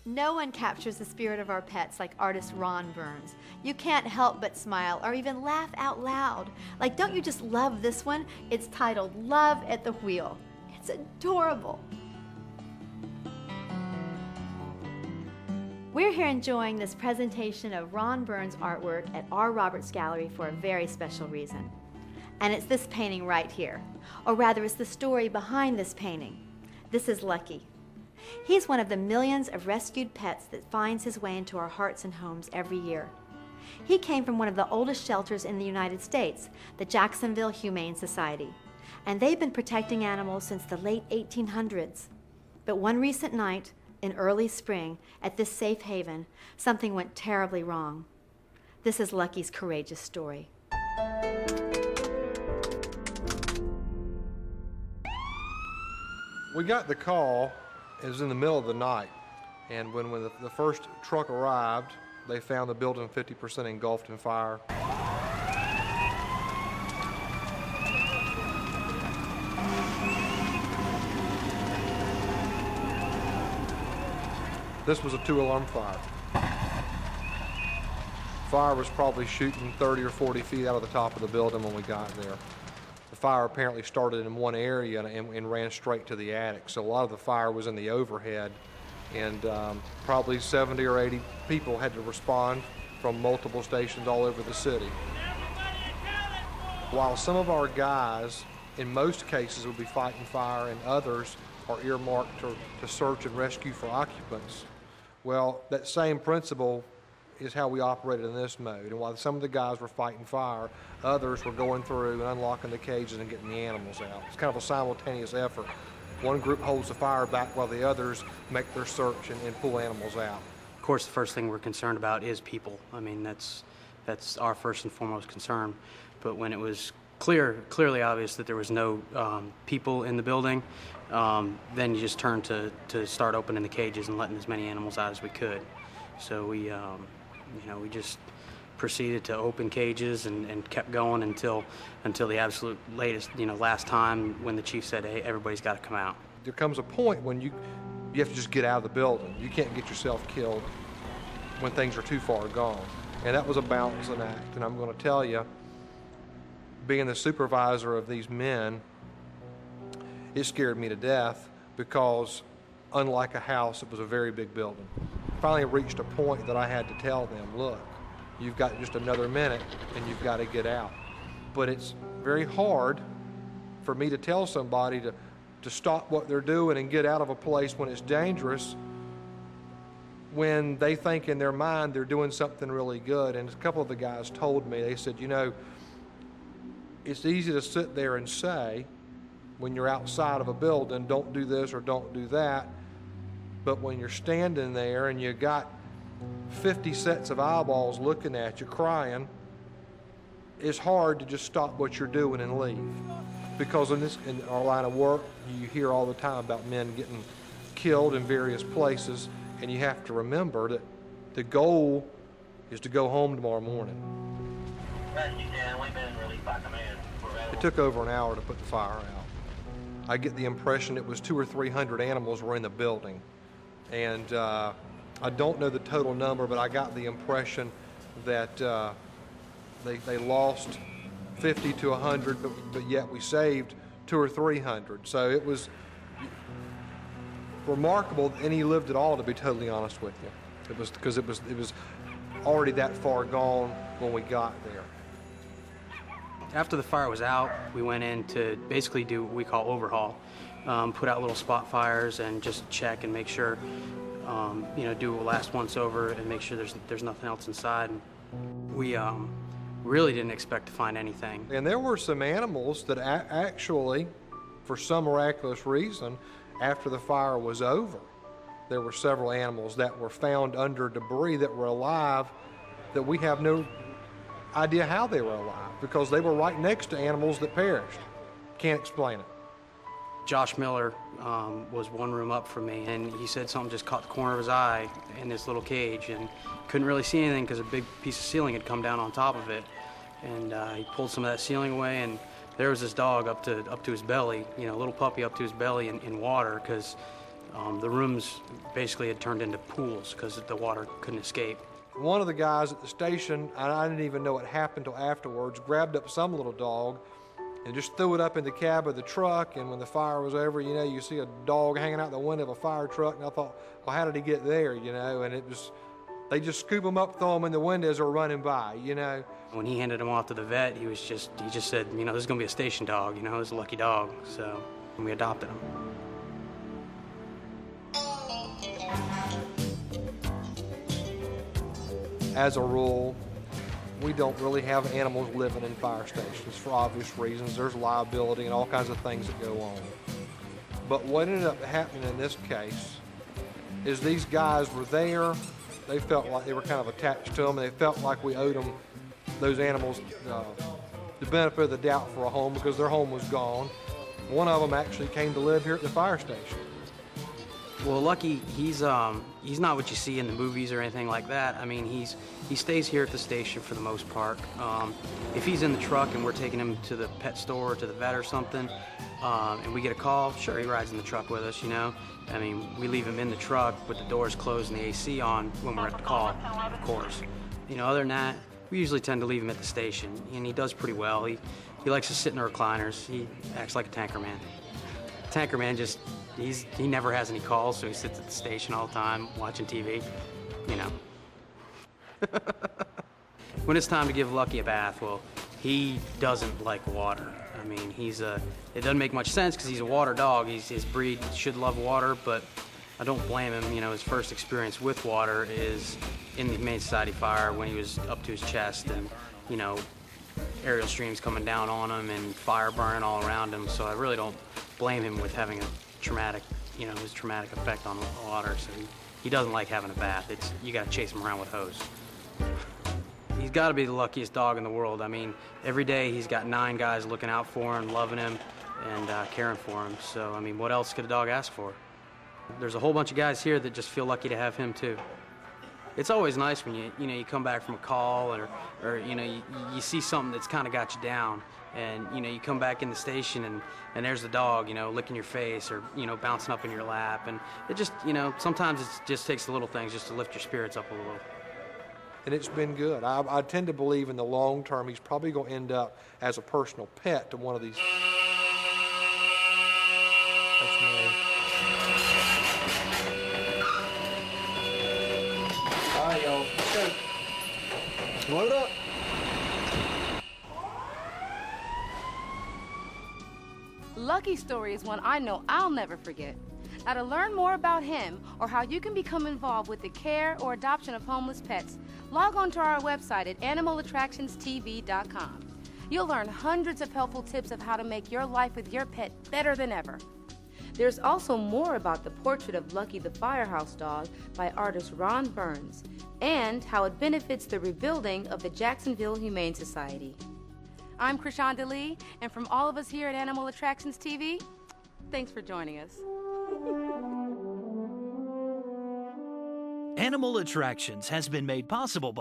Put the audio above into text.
No one captures the spirit of our pets like artist Ron Burns. You can't help but smile or even laugh out loud. Like, don't you just love this one? It's titled Love at the Wheel. It's adorable. We're here enjoying this presentation of Ron Burns' artwork at R. Roberts Gallery for a very special reason. And it's this painting right here. Or rather, it's the story behind this painting. This is Lucky. He's one of the millions of rescued pets that finds his way into our hearts and homes every year. He came from one of the oldest shelters in the United States, the Jacksonville Humane Society. And they've been protecting animals since the late 1800s. But one recent night, in early spring, at this safe haven, something went terribly wrong. This is Lucky's courageous story. We got the call. It was in the middle of the night, and when the first truck arrived, they found the building 50% engulfed in fire. This was a 2-alarm fire. Fire was probably shooting 30 or 40 feet out of the top of the building when we got there. The fire apparently started in one area and ran straight to the attic. So a lot of the fire was in the overhead, and probably 70 or 80 people had to respond from multiple stations all over the city. While some of our guys, in most cases, will be fighting fire and others are earmarked to search and rescue for occupants, well, that same principle is how we operated in this mode. And while some of the guys were fighting fire, others were going through and unlocking the cages and getting the animals out. It's kind of a simultaneous effort. One group holds the fire back while the others make their search and pull animals out. Of course, the first thing we're concerned about is people. I mean, that's our first and foremost concern. But when it was clearly obvious that there was no people in the building, then you just turned to start opening the cages and letting as many animals out as we could. So we just proceeded to open cages and kept going until the absolute latest, last time when the chief said, hey, everybody's got to come out. There comes a point when you have to just get out of the building. You can't get yourself killed when things are too far gone. And that was a balancing act. And I'm going to tell you, being the supervisor of these men, it scared me to death because unlike a house, it was a very big building. Finally reached a point that I had to tell them, look, you've got just another minute and you've got to get out. But it's very hard for me to tell somebody to stop what they're doing and get out of a place when it's dangerous, when they think in their mind they're doing something really good. And a couple of the guys told me, they said, it's easy to sit there and say when you're outside of a building, don't do this or don't do that. But when you're standing there and you got 50 sets of eyeballs looking at you crying, it's hard to just stop what you're doing and leave. Because in our line of work, you hear all the time about men getting killed in various places, and you have to remember that the goal is to go home tomorrow morning. It took over an hour to put the fire out. I get the impression it was 200 or 300 animals were in the building. And I don't know the total number, but I got the impression that they lost 50 to 100, but yet we saved 200 or 300. So it was remarkable, and he lived it all, to be totally honest with you. It was because it was already that far gone when we got there. After the fire was out, we went in to basically do what we call overhaul. Put out little spot fires and just check and make sure, do a last once over and make sure there's nothing else inside. We really didn't expect to find anything. And there were some animals that actually, for some miraculous reason, after the fire was over, there were several animals that were found under debris that were alive that we have no idea how they were alive because they were right next to animals that perished. Can't explain it. Josh Miller was one room up from me, and he said something just caught the corner of his eye in this little cage, and couldn't really see anything because a big piece of ceiling had come down on top of it. And he pulled some of that ceiling away, and there was this dog up to his belly, a little puppy up to his belly in water, because The rooms basically had turned into pools because the water couldn't escape. One of the guys at the station, and I didn't even know what happened till afterwards, grabbed up some little dog and just threw it up in the cab of the truck. And when the fire was over, you know, you see a dog hanging out the window of a fire truck, and I thought, well, how did he get there, you know? And it was, they just scoop them up, throw them in the window as they're running by, you know? When he handed him off to the vet, he just said, you know, this is gonna be a station dog, you know, this is a lucky dog. So we adopted him. As a rule, we don't really have animals living in fire stations for obvious reasons. There's liability and all kinds of things that go on. But what ended up happening in this case is these guys were there. They felt like they were kind of attached to them, and they felt like we owed them, those animals, the benefit of the doubt for a home because their home was gone. One of them actually came to live here at the fire station. Well, Lucky, he's not what you see in the movies or anything like that. I mean, he stays here at the station for the most part. If he's in the truck and we're taking him to the pet store or to the vet or something, and we get a call, sure, he rides in the truck with us, you know. I mean, we leave him in the truck with the doors closed and the AC on when we're at the call, of course. You know, other than that, we usually tend to leave him at the station, and he does pretty well. He likes to sit in the recliners. He acts like a tanker man. Tanker man just, he never has any calls, so he sits at the station all the time watching TV, you know. When it's time to give Lucky a bath, well, he doesn't like water. I mean, it doesn't make much sense because he's a water dog. His breed should love water, but I don't blame him. You know, his first experience with water is in the Humane Society fire when he was up to his chest and, you know, aerial streams coming down on him and fire burning all around him. So I really don't blame him with having a traumatic, you know, his traumatic effect on water. So he doesn't like having a bath. You got to chase him around with hose. He's got to be the luckiest dog in the world. I mean, every day he's got 9 guys looking out for him, loving him, and caring for him. So, I mean, what else could a dog ask for? There's a whole bunch of guys here that just feel lucky to have him, too. It's always nice when you come back from a call or you know, you see something that's kind of got you down, and, you know, you come back in the station and there's the dog, you know, licking your face or, you know, bouncing up in your lap. And it just, you know, sometimes it just takes the little things just to lift your spirits up a little. And it's been good. I tend to believe in the long term he's probably going to end up as a personal pet to one of these. That's me. All right, y'all. Let's go. Load up. Lucky's story is one I know I'll never forget. Now, to learn more about him or how you can become involved with the care or adoption of homeless pets, log on to our website at animalattractionstv.com. You'll learn hundreds of helpful tips of how to make your life with your pet better than ever. There's also more about the portrait of Lucky the Firehouse Dog by artist Ron Burns and how it benefits the rebuilding of the Jacksonville Humane Society. I'm Krishanda Lee, and from all of us here at Animal Attractions TV, thanks for joining us. Animal Attractions has been made possible by